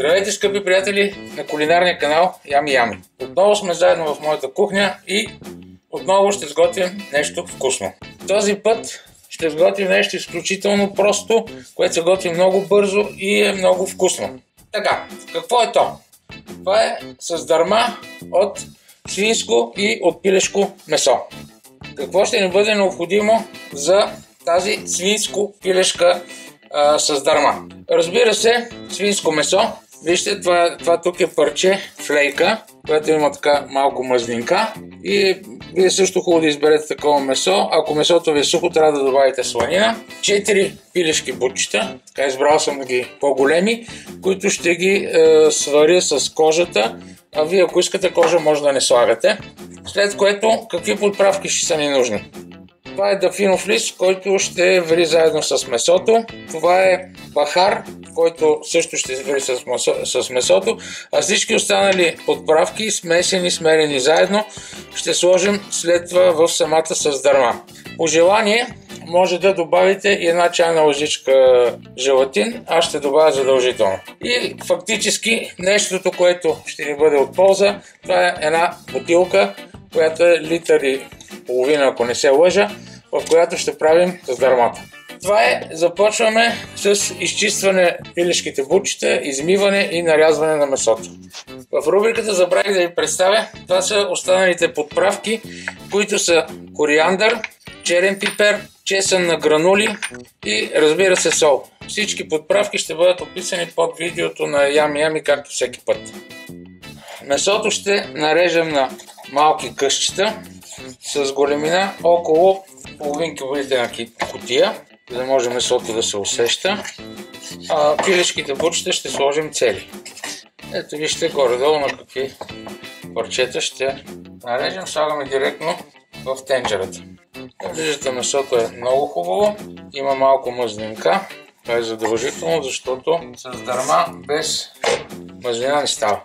Здравейте, скъпи приятели на кулинарния канал Ями Ями. Отново сме заедно в моята кухня и отново ще сготвим нещо вкусно. Този път ще сготвим нещо изключително просто, което се готви много бързо и е много вкусно. Така, какво е то? Това е с дърма от свинско и от пилешко месо. Какво ще ни бъде необходимо за тази свинско-пилешка с дърма? Разбира се, свинско месо. Вижте, това тук е парче флейка, което има така малко мазнинка. И вие също хубаво да изберете такова месо. Ако месото ви е сухо, трябва да добавите сланина. 4 пилешки бутчета, така избрал съм ги по-големи, които ще ги сваря с кожата. А вие, ако искате кожа, може да не слагате. След което, какви подправки ще са ни нужни? Това е дафинов лист, който ще вари заедно с месото. Това е бахар, който също ще вари с месото. А всички останали подправки, смесени, смелени заедно, ще сложим след това в самата с дърма. По желание може да добавите и една чайна лъжичка желатин, аз ще добавя задължително. И фактически нещото, което ще ни бъде от полза, това е една бутилка, която е литър и половина, ако не се лъжа, в която ще правим с дърмата. Това е, започваме с изчистване пилешките бутчета, измиване и нарязване на месото. В рубриката забравих да ви представя, това са останалите подправки, които са кориандър, черен пипер, чесън на гранули и разбира се сол. Всички подправки ще бъдат описани под видеото на Ями Ями, както всеки път. Месото ще нарежем на малки късчета с големина около половин килолитрена кутия, за да може месото да се усеща. А пилешките бутчета ще сложим цели. Ето вижте горе-долу на какви парчета ще нарежем. Слагаме директно в тенджерата. Виждате, месото е много хубаво, има малко мазнинка. Това е задължително, защото с дърма без мазнина не става.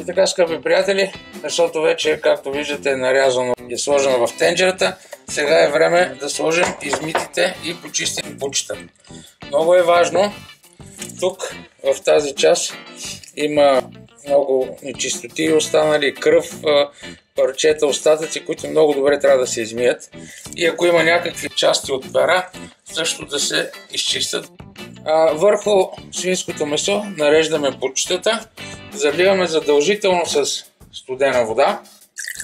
И така, скъпи приятели, месото вече, както виждате, е нарязано и е сложено в тенджерата. Сега е време да сложим измитите и почистени бутчета. Много е важно, тук в тази част има много нечистоти, останали кръв, парчета, остатъци, които много добре трябва да се измият. И ако има някакви части от пера, също да се изчистят. Върху свинското месо нареждаме бутчетата, заливаме задължително с студена вода.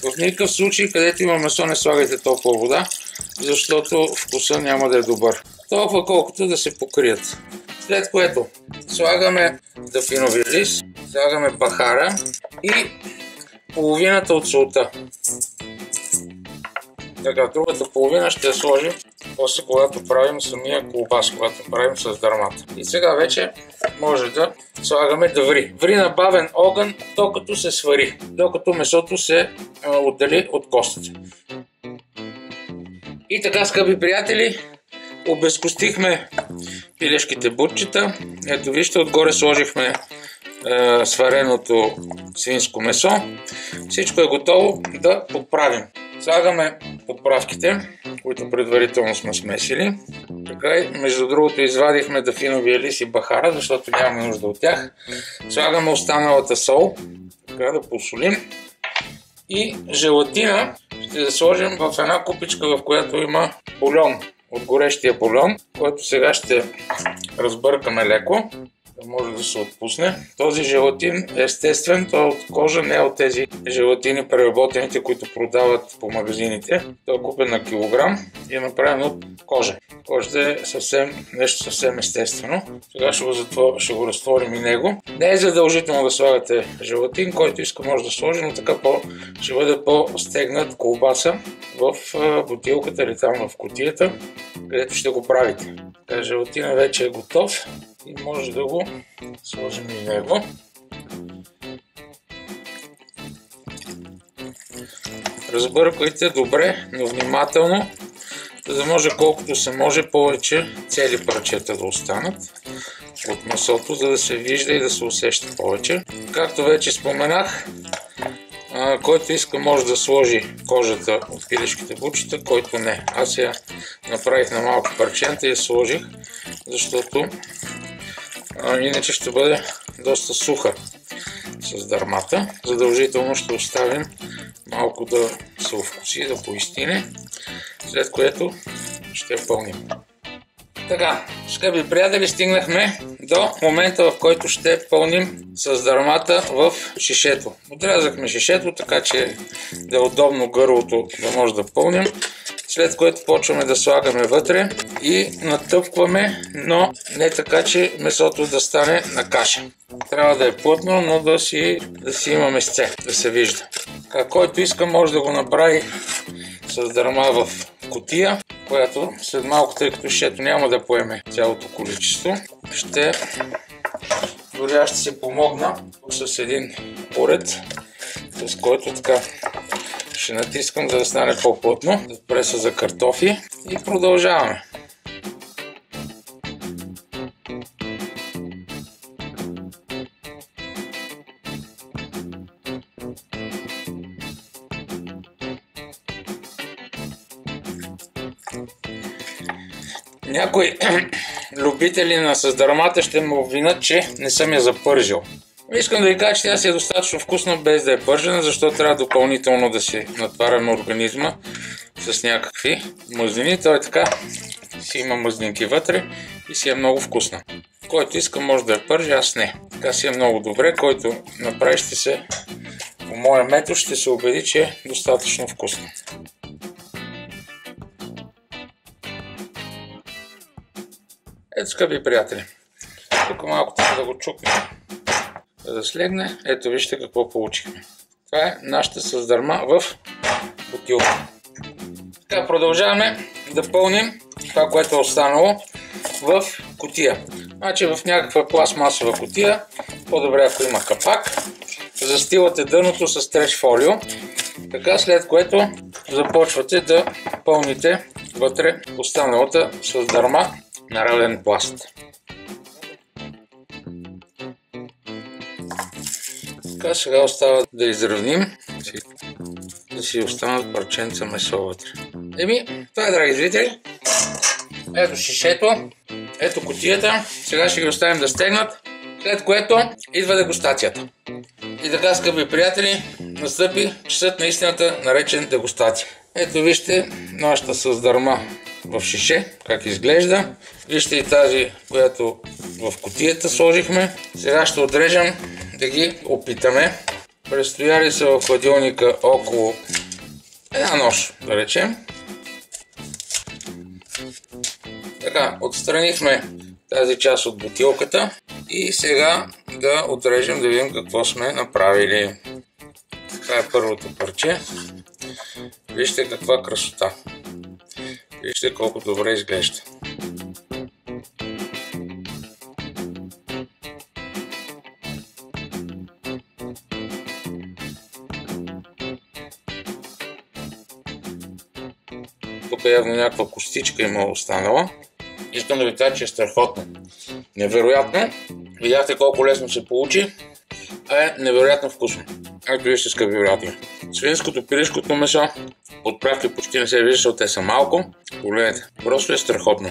В никакъв случай, където има месо, не слагайте толкова вода, защото вкуса няма да е добър. Толкова колкото да се покрият. След което слагаме дафинови лист, слагаме бахара и половината от солта. Така, другата половина ще я сложим после, когато правим самия колбас, когато правим с дърмата. И сега вече може да слагаме да ври. Ври на бавен огън, докато се свари, докато месото се отдели от костите. И така, скъпи приятели, обезкостихме пилешките бутчета. Ето вижте, отгоре сложихме свареното свинско месо. Всичко е готово да подправим. Слагаме подправките, които предварително сме смесили. Така, между другото, извадихме дафиновия лист и бахара, защото нямаме нужда от тях. Слагаме останалата сол, така да посолим. И желатина ще сложим в една купичка, в която има бульон, от горещия бульон, който сега ще разбъркаме леко, да може да се отпусне. Този желатин е естествен, той е от кожа, не е от тези желатини преработените, които продават по магазините. Той е купен на килограм и е направен от кожа. Кожата е нещо съвсем естествено. Сега ще го разтворим и него. Не е задължително да слагате желатин, който иска може да сложи, но така ще бъде по-стегнат колбаса в бутилката или там в кутията, където ще го правите. Желатина вече е готов и може да го сложим и него. Разбърквайте добре, но внимателно, за да може колкото се може повече цели парчета да останат от месото, за да се вижда и да се усеща повече. Както вече споменах, Който иска може да сложи кожата от пилешките бучета, който не. Аз я направих на малко парченца и я сложих, защото иначе ще бъде доста суха с дърмата. Задължително ще оставим малко да се овкуси, да поистине, след което ще я пълним. Така, скъпи приятели, стигнахме до момента, в който ще пълним с дърмата в шишето. Отрязахме шишето, така че да е удобно гърлото да може да пълним. След което почваме да слагаме вътре и натъпкваме, но не така, че месото да стане на каша. Трябва да е плътно, но да си има месце, да се вижда. Който иска, може да го направи с дърма в кутия, която след малко, тъй като шишето няма да поеме цялото количество, дори аз ще се помогна с един уред, с който така ще натискам, за да стане по-плътно, да преса за картофи и продължаваме. Някои любители на с дърмата ще ме обвинят, че не съм я запържил. Искам да ви кажа, че тя си е достатъчно вкусна без да е пържена, защото трябва допълнително да си натваряме организма с някакви мъзнини. Той така си има мъзнинки вътре и си е много вкусна. Който иска може да я пържи, аз не. Така си е много добре, който направи по моя метод ще се убеди, че е достатъчно вкусна. Ето, скъпи приятели, тук малко трябва да го чукнем, да слегне. Ето вижте какво получихме. Това е нашата с дърма в бутилка. Така, продължаваме да пълним това, което е останало в кутия. Значи в някаква пластмасова кутия, по-добре ако има капак, застилате дъното с треш фолио, така, след което започвате да пълните вътре останалата с дърма на равен пласт. Така, сега остава да изравним, да си останат парченца месо вътре. Това е, драги зрители. Ето шишето, ето кутията. Сега ще ги оставим да стегнат, след което идва дегустацията. И така, скъпи приятели, настъпи часът на истината, наречен дегустация. Ето вижте нашата с дърма в шише, как изглежда. Вижте и тази, която в кутията сложихме. Сега ще отрежем да ги опитаме. Престояли са в хладилника около една нощ, да речем. Така, отстранихме тази част от бутилката и сега да отрежем да видим какво сме направили. Това е първото парче. Вижте каква красота. Вижте колко добре изглежда. Тук явно някаква костичка има останала. Искам да ви кажа, че е страхотно. Невероятно. Видяхте колко лесно се получи, а е невероятно вкусно. Ето вижте, скъпи приятели. Свинското, пилешкото месо, подправки почти не се вижда, защото те са малко. Погледнете, просто е страхотно.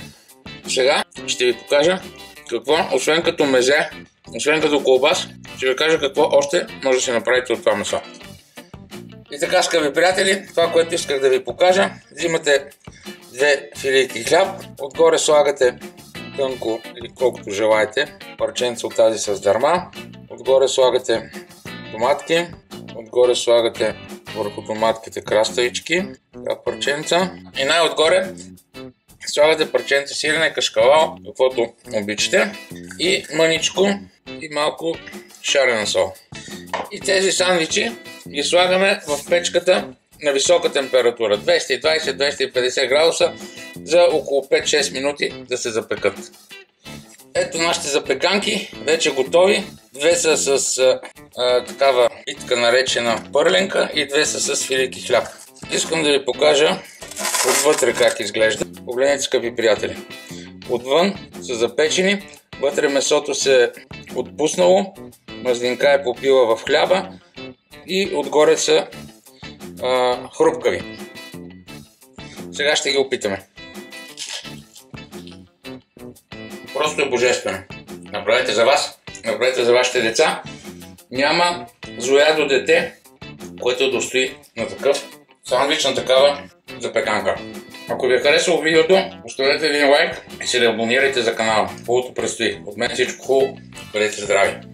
Сега ще ви покажа какво, освен като мезе, освен като колбас, ще ви кажа какво още може да се направите от това месо. И така, скъпи приятели, това, което исках да ви покажа, взимате две филийки хляб, отгоре слагате тънко или колкото желаете парченца от тази с дърма, отгоре слагате доматки, отгоре слагате върху доматките краставички, парченца и най-отгоре слагате парченца сирене, кашкавал, каквото обичате, и мъничко и малко шарена сол. И тези сандвичи ги слагаме в печката на висока температура, 220-250 градуса, за около 5-6 минути да се запекат. Ето нашите запеканки, вече готови. Две са с такава питка наречена пърленка и две са с филийки хляб. Искам да ви покажа отвътре как изглежда. Погледнете, скъпи приятели. Отвън са запечени, вътре месото се е отпуснало, мазнинка е попила в хляба, и отгоре са хрупкави. Сега ще ги опитаме. Просто е божествено. Направете за вас, направете за вашите деца. Няма злоядо дете, което достои на такъв сандвич, на такава запеканка. Ако ви е харесало видеото, оставете един лайк и се абонирайте за канала. Хубавото предстои. От мен всичко хубаво. Бъдете здрави!